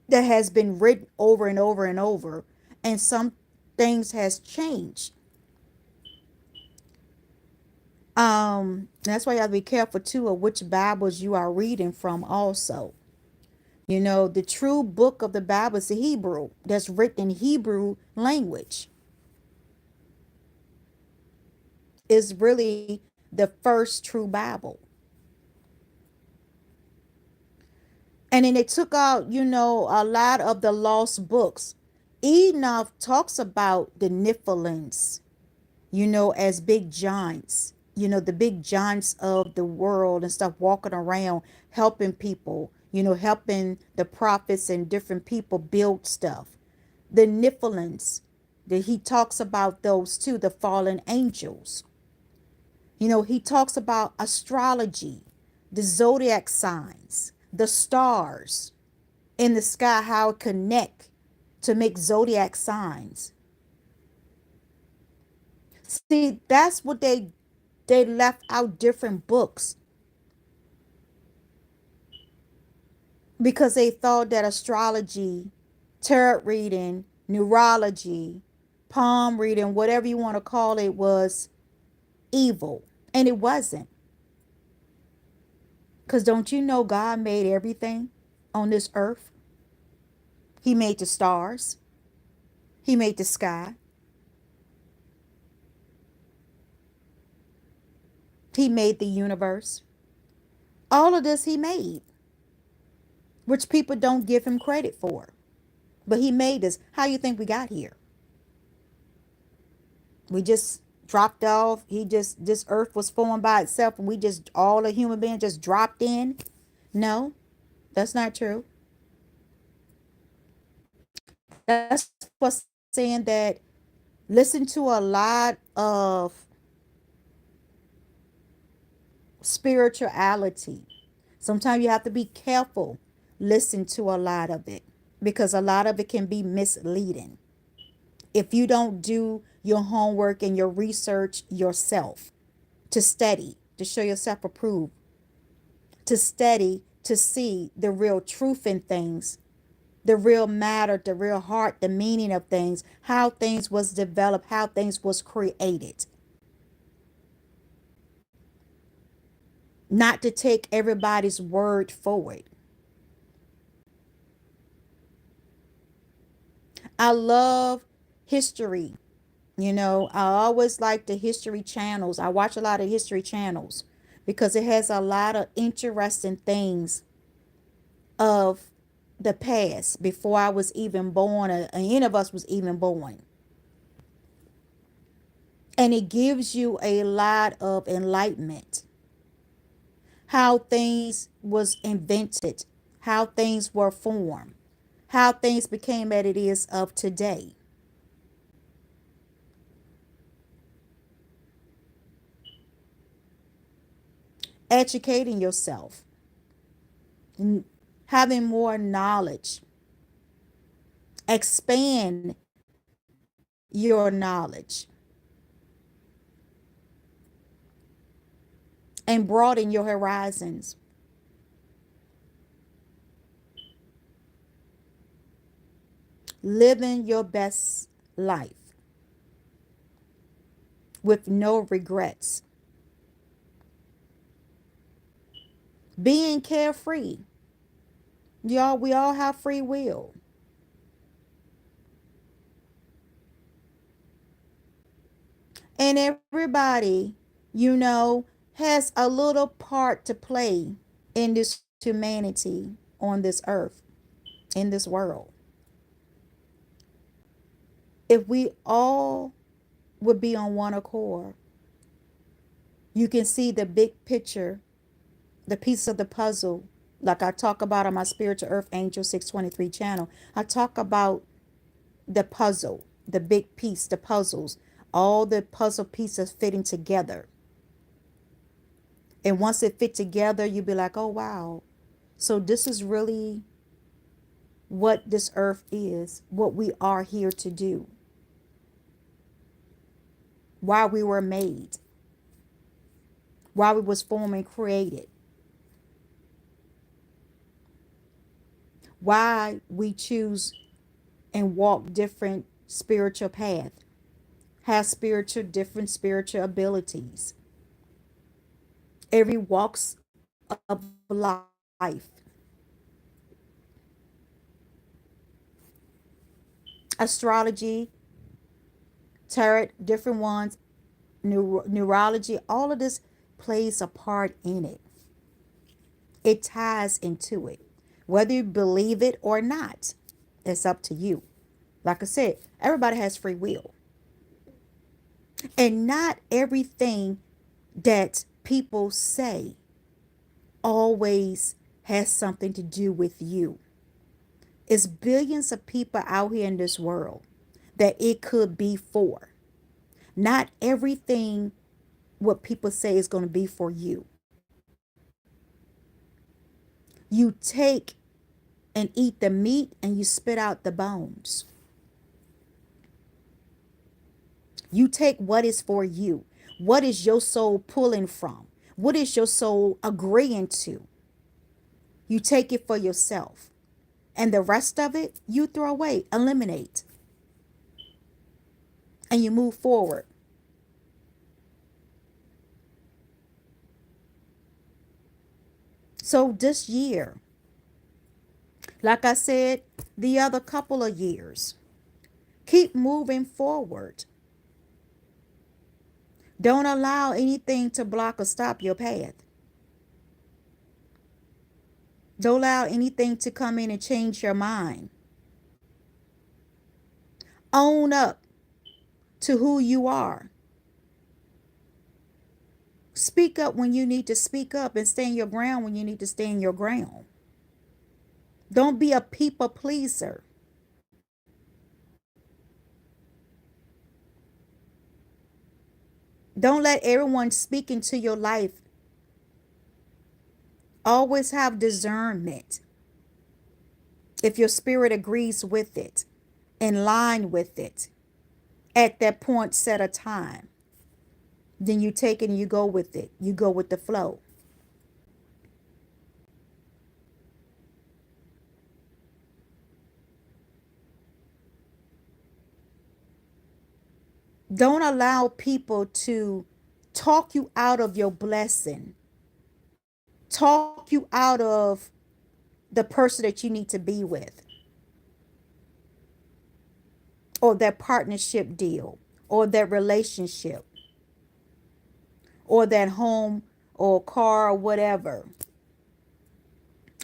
that has been written over and over and over, and some things has changed. That's why you have to be careful too of which Bibles you are reading from also. You know, the true book of the Bible is the Hebrew, that's written in Hebrew language, is really the first true Bible. And then they took out, you know, a lot of the lost books. Enoch talks about the Nephilims, you know, as big giants, you know, the big giants of the world and stuff, walking around helping people, you know, helping the prophets and different people build stuff. The Nephilims, that he talks about those too, the fallen angels. You know, he talks about astrology, the zodiac signs, the stars in the sky, how it connect to make zodiac signs. See, that's what they left out different books, because they thought that astrology, tarot reading, neurology, palm reading, whatever you want to call it, was evil. And it wasn't. Because don't you know God made everything on this earth? He made the stars, He made the sky, He made the universe. All of this He made, which people don't give Him credit for. But He made us. How you think we got here? We just dropped off. This earth was formed by itself and we just, all the human beings just dropped in. No, that's not true. That's what's saying that listen to a lot of spirituality. Sometimes you have to be careful. Listen to a lot of it, because a lot of it can be misleading if you don't do your homework and your research yourself, to study, to show yourself approved, to study, to see the real truth in things, the real matter, the real heart, the meaning of things, how things was developed, how things was created. Not to take everybody's word for it. I love history. I always like the history channels. I watch a lot of history channels because it has a lot of interesting things of the past before I was even born, or any of us was even born. And it gives you a lot of enlightenment. How things was invented, how things were formed, how things became as it is of today. Educating yourself, having more knowledge, expand your knowledge, and broaden your horizons. Living your best life with no regrets. Being carefree. Y'all, we all have free will. And everybody, you know, has a little part to play in this humanity on this earth, in this world. If we all would be on one accord, you can see the big picture, the piece of the puzzle. Like I talk about on my Spiritual Earth Angel 623 channel, I talk about the puzzle, the big piece, the puzzles, all the puzzle pieces fitting together. And once it fit together, you'll be like, oh, wow. So this is really what this earth is, what we are here to do, why we were made, why we was formed and created, why we choose and walk different spiritual path, have different spiritual abilities. Every walks of life. Astrology, tarot, different ones, neurology, all of this plays a part in it. It ties into it. Whether you believe it or not, it's up to you. Like I said, everybody has free will. And not everything that people say always has something to do with you. It's billions of people out here in this world that it could be for. Not everything what people say is going to be for you. You take and eat the meat and you spit out the bones. You take what is for you. What is your soul pulling from? What is your soul agreeing to? You take it for yourself. And the rest of it, you throw away, eliminate. And you move forward. So this year, like I said, the other couple of years, keep moving forward. Don't allow anything to block or stop your path. Don't allow anything to come in and change your mind. Own up to who you are. Speak up when you need to speak up and stand your ground when you need to stand your ground. Don't be a people pleaser. Don't let everyone speak into your life. Always have discernment. If your spirit agrees with it, in line with it, at that point set a time, then you take it and you go with it. You go with the flow. Don't allow people to talk you out of your blessing, talk you out of the person that you need to be with, or that partnership deal, or that relationship, or that home or car or whatever,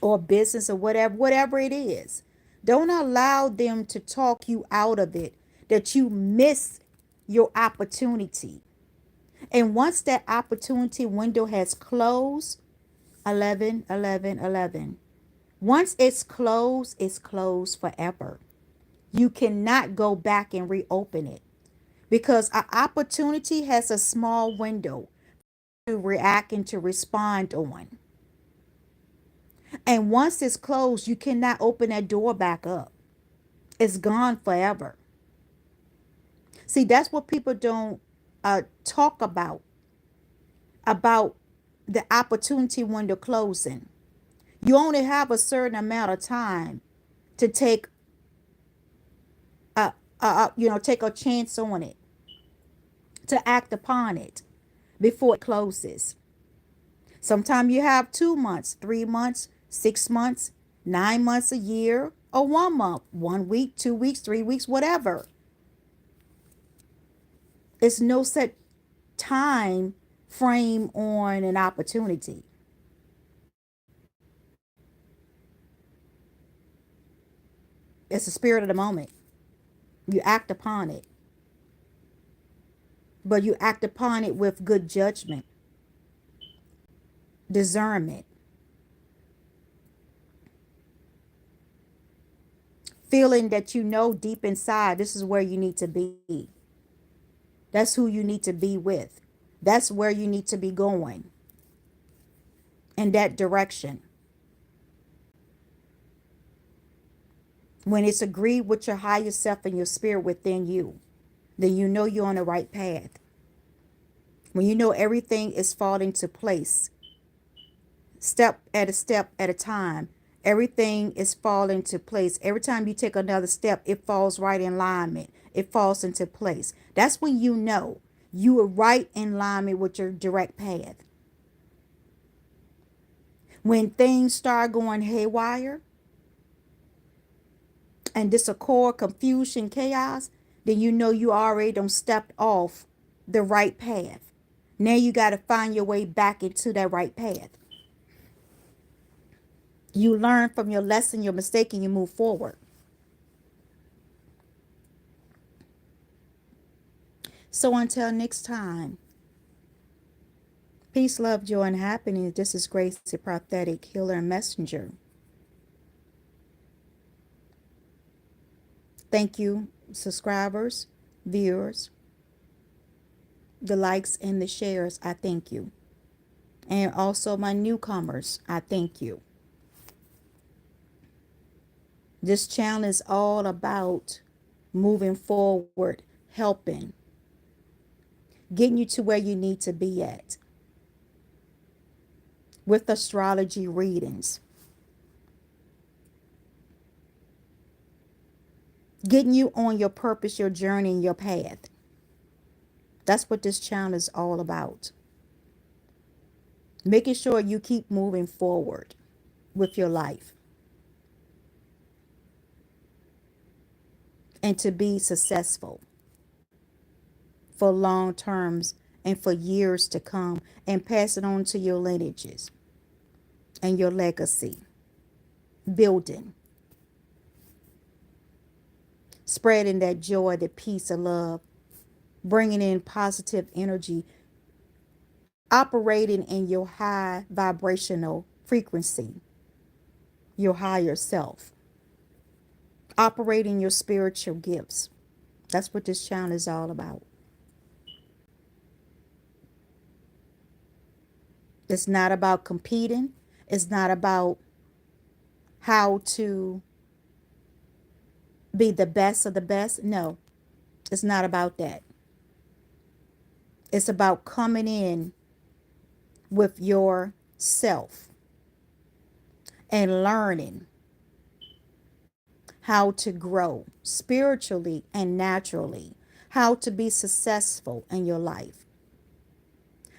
or business or whatever it is. Don't allow them to talk you out of it, that you miss your opportunity. And once that opportunity window has closed, 11, 11, 11. Once it's closed forever. You cannot go back and reopen it, because an opportunity has a small window to react and to respond on. And once it's closed, you cannot open that door back up. It's gone forever. See, that's what people don't talk about the opportunity window closing. You only have a certain amount of time to take take a chance on it, to act upon it before it closes. Sometimes you have 2 months, 3 months, 6 months, 9 months, a year, or 1 month, 1 week, 2 weeks, 3 weeks, whatever. It's no set time frame on an opportunity. It's the spirit of the moment. You act upon it, but you act upon it with good judgment, discernment, feeling that you know deep inside this is where you need to be. That's who you need to be with. That's where you need to be going, in that direction. When it's agreed with your higher self and your spirit within you, then you know you're on the right path. When you know everything is falling to place, step at a time, everything is falling to place. Every time you take another step, it falls right in alignment. It falls into place. That's when you know you are right in alignment with your direct path. When things start going haywire and discord, confusion, chaos, then you know you already done stepped off the right path. Now you got to find your way back into that right path. You learn from your lesson, your mistake, and you move forward. So until next time, peace, love, joy, and happiness. This is Grace, the prophetic healer and messenger. Thank you, subscribers, viewers, the likes and the shares. I thank you. And also my newcomers, I thank you. This channel is all about moving forward, helping, getting you to where you need to be at with astrology readings, getting you on your purpose, your journey, and your path. That's what this channel is all about. Making sure you keep moving forward with your life and to be successful for long terms and for years to come, and pass it on to your lineages and your legacy. Building, spreading that joy, the peace, the love, bringing in positive energy, operating in your high vibrational frequency, your higher self, operating your spiritual gifts. That's what this channel is all about. It's not about competing. It's not about how to be the best of the best. No, it's not about that. It's about coming in with yourself and learning how to grow spiritually and naturally, how to be successful in your life,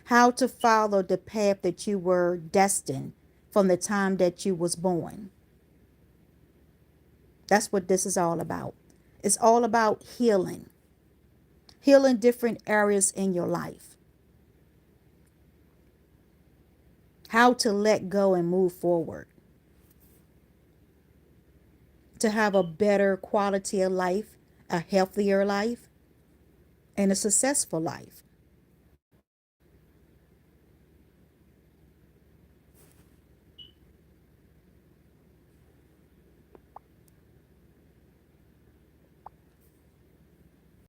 how to follow the path that you were destined from the time that you was born. That's what this is all about. It's all about healing, healing different areas in your life, how to let go and move forward, to have a better quality of life, a healthier life, and a successful life.